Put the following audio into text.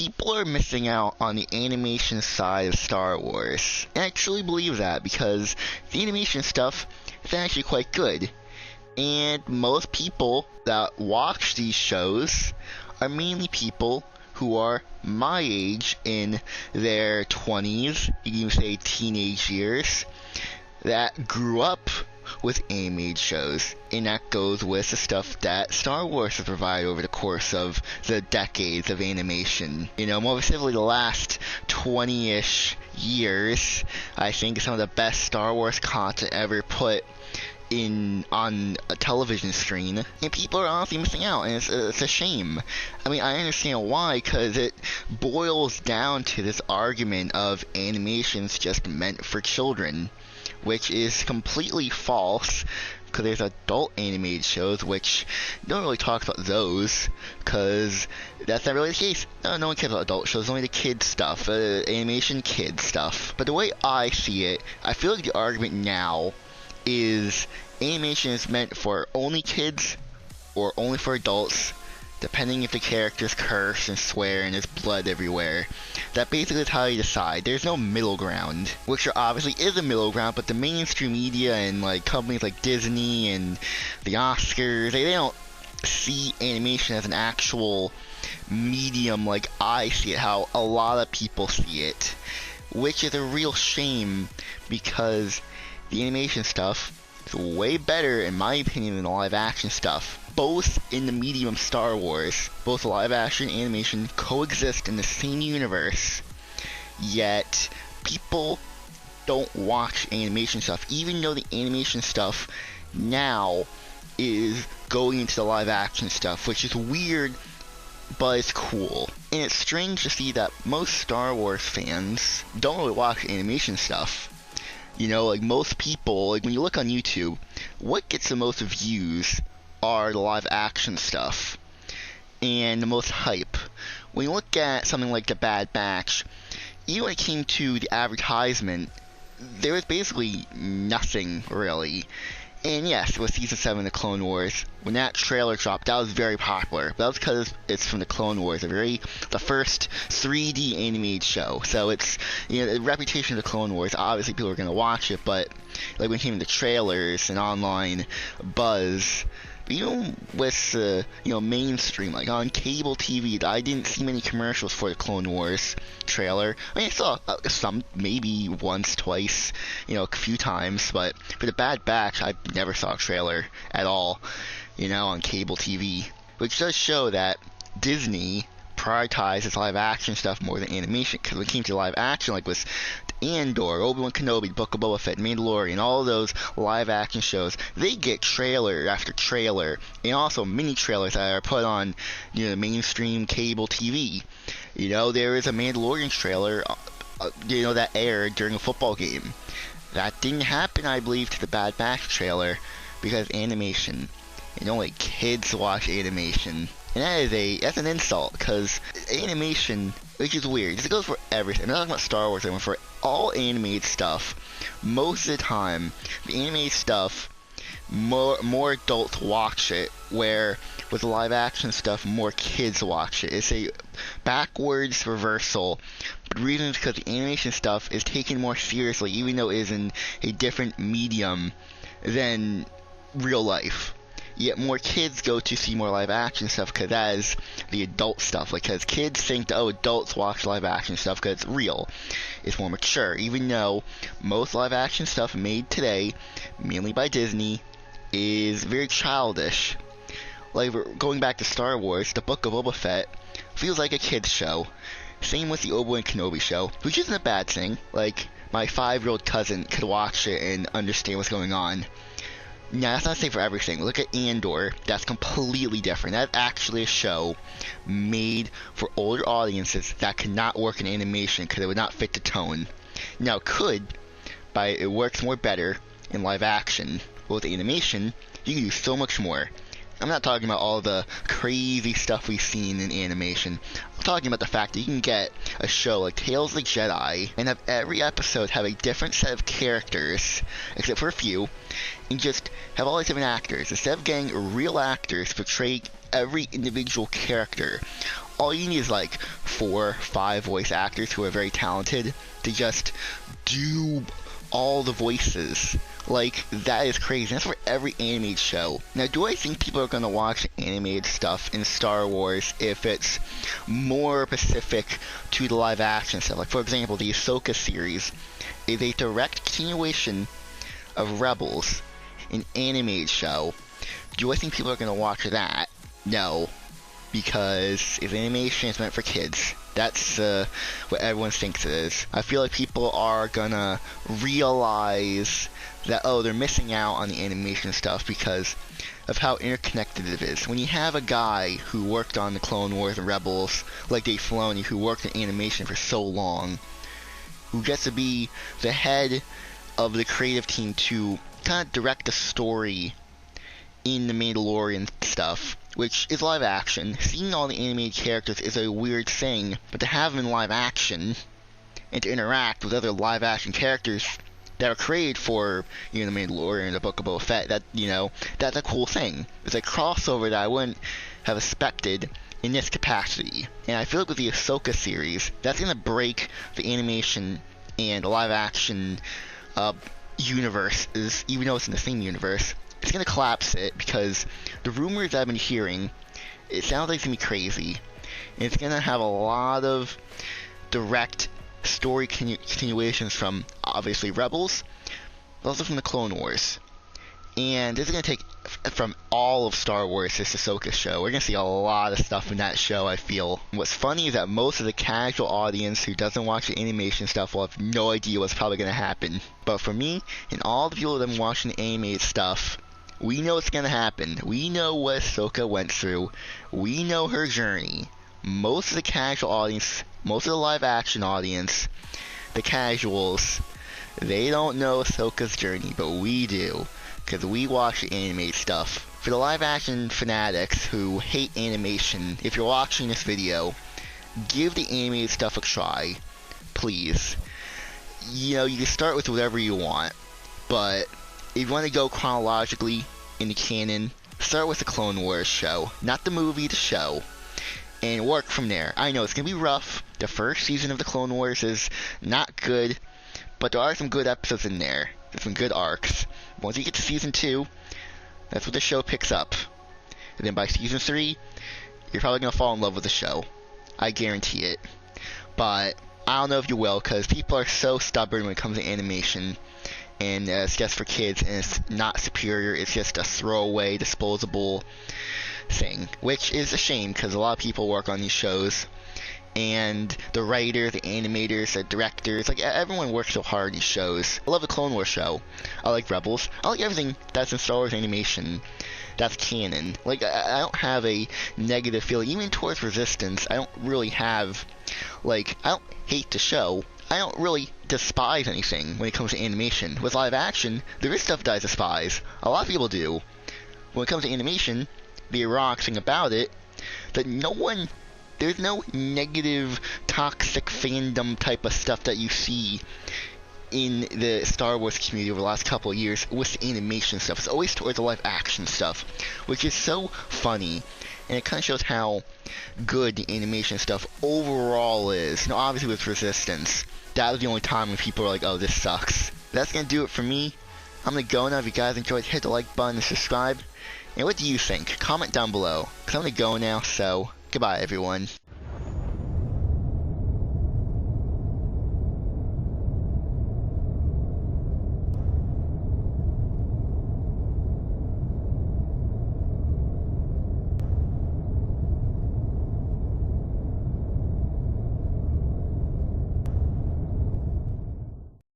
people are missing out on the animation side of Star Wars. And I truly believe that because the animation stuff is actually quite good. And most people that watch these shows are mainly people who are my age, in their 20s, you can even say teenage years, that grew up with animated shows, and that goes with the stuff that Star Wars has provided over the course of the decades of animation. You know, more specifically the last 20-ish years, I think some of the best Star Wars content ever put on a television screen, and people are honestly missing out, and it's a shame. I mean, I understand why, because it boils down to this argument of animation's just meant for children, which is completely false, because there's adult animated shows, which no one really talks about those, because that's not really the case. No one cares about adult shows, only the kids stuff, animation kids stuff. But the way I see it, I feel like the argument now is animation is meant for only kids or only for adults, depending if the characters curse and swear and there's blood everywhere. That basically is how you decide. There's no middle ground, which there obviously is a middle ground, but the mainstream media and like companies like Disney and the Oscars, they don't see animation as an actual medium like I see it, how a lot of people see it, which is a real shame, because the animation stuff is way better, in my opinion, than the live action stuff. Both in the medium of Star Wars, both live action and animation coexist in the same universe, yet people don't watch animation stuff, even though the animation stuff now is going into the live action stuff, which is weird, but it's cool. And it's strange to see that most Star Wars fans don't really watch animation stuff. You know, like most people, like when you look on YouTube, what gets the most views are the live action stuff and the most hype. When you look at something like The Bad Batch, even when it came to the advertisement, there was basically nothing really. And yes, with Season 7 of The Clone Wars, when that trailer dropped, that was very popular. But that was because it's from The Clone Wars, the first 3D animated show. So it's, you know, the reputation of The Clone Wars, obviously people are going to watch it, but like when it came to trailers and online buzz, even with, mainstream, like on cable TV, I didn't see many commercials for the Clone Wars trailer. I mean, I saw some, maybe once, twice, a few times, but for the Bad Batch, I never saw a trailer at all, on cable TV. Which does show that Disney prioritizes live action stuff more than animation, because when it came to live action, like with Andor, Obi-Wan Kenobi, Book of Boba Fett, Mandalorian, all those live action shows, they get trailer after trailer, and also mini trailers that are put on, mainstream cable TV. There is a Mandalorian trailer, that aired during a football game. That didn't happen, I believe, to the Bad Batch trailer, because animation, and only kids watch animation. And that's an insult, because animation, which is weird, this goes for everything. I'm not talking about Star Wars anymore, for all animated stuff, most of the time, the animated stuff, more adults watch it, where with the live action stuff, more kids watch it. It's a backwards reversal, but the reason is because the animation stuff is taken more seriously, even though it is in a different medium than real life. Yet more kids go to see more live action stuff because that is the adult stuff. Because kids think that, adults watch live action stuff because it's real. It's more mature. Even though most live action stuff made today, mainly by Disney, is very childish. Like, going back to Star Wars, the Book of Boba Fett feels like a kid's show. Same with the Obi-Wan Kenobi show, which isn't a bad thing. Like, my 5-year-old cousin could watch it and understand what's going on. Now, that's not the same for everything. Look at Andor. That's completely different. That's actually a show made for older audiences that could not work in animation because it would not fit the tone. Now, it could, but it works more better in live action. But with animation, you can do so much more. I'm not talking about all the crazy stuff we've seen in animation. I'm talking about the fact that you can get a show like Tales of the Jedi and have every episode have a different set of characters, except for a few, and just have all these different actors. Instead of getting real actors portray every individual character, all you need is like 4, 5 voice actors who are very talented to just do all the voices. Like, that is crazy. That's for every animated show. Now, do I think people are going to watch animated stuff in Star Wars if it's more specific to the live action stuff? Like, for example, the Ahsoka series is a direct continuation of Rebels, an animated show. Do I think people are going to watch that? No. Because if animation is meant for kids, that's what everyone thinks it is. I feel like people are gonna realize that, oh, they're missing out on the animation stuff because of how interconnected it is. When you have a guy who worked on the Clone Wars and Rebels, like Dave Filoni, who worked in animation for so long, who gets to be the head of the creative team to kind of direct the story in the Mandalorian stuff, which is live action. Seeing all the animated characters is a weird thing, but to have them in live action and to interact with other live action characters that are created for, you know, the Mandalorian and the Book of Boba Fett, that, you know, that's a cool thing. It's a crossover that I wouldn't have expected in this capacity. And I feel like with the Ahsoka series, that's gonna break the animation and the live action universes, even though it's in the same universe. It's going to collapse it because the rumors I've been hearing, it sounds like it's going to be crazy. And it's going to have a lot of direct story continuations from, obviously, Rebels, but also from the Clone Wars. And this is going to take from all of Star Wars, this Ahsoka show. We're going to see a lot of stuff in that show, I feel. What's funny is that most of the casual audience who doesn't watch the animation stuff will have no idea what's probably going to happen. But for me, and all the people that have been watching the animated stuff, we know what's going to happen. We know what Ahsoka went through. We know her journey. Most of the casual audience, most of the live action audience, the casuals, they don't know Ahsoka's journey, but we do. Because we watch the animated stuff. For the live action fanatics who hate animation, if you're watching this video, give the animated stuff a try. Please. You know, you can start with whatever you want, but if you want to go chronologically in the canon, start with the Clone Wars show. Not the movie, the show. And work from there. I know it's going to be rough. The first season of the Clone Wars is not good, but there are some good episodes in there. There's some good arcs. Once you get to season 2, that's what the show picks up. And then by season 3, you're probably going to fall in love with the show. I guarantee it. But I don't know if you will, because people are so stubborn when it comes to animation. And it's just for kids, and it's not superior. It's just a throwaway, disposable thing. Which is a shame, because a lot of people work on these shows. And the writers, the animators, the directors, like, everyone works so hard in these shows. I love the Clone Wars show. I like Rebels. I like everything that's in Star Wars animation that's canon. Like, I don't have a negative feeling. Even towards Resistance, I don't really have, like, I don't hate the show. I don't really despise anything when it comes to animation. With live action, there is stuff that I despise. A lot of people do. When it comes to animation, the ironic thing about it, that there's no negative, toxic fandom type of stuff that you see in the Star Wars community over the last couple of years with the animation stuff. It's always towards the live action stuff, which is so funny, and it kind of shows how good the animation stuff overall is. Now, obviously with Resistance, that was the only time when people were like, oh, this sucks. That's going to do it for me. I'm going to go now. If you guys enjoyed, hit the like button and subscribe. And what do you think? Comment down below, because I'm going to go now, so goodbye, everyone.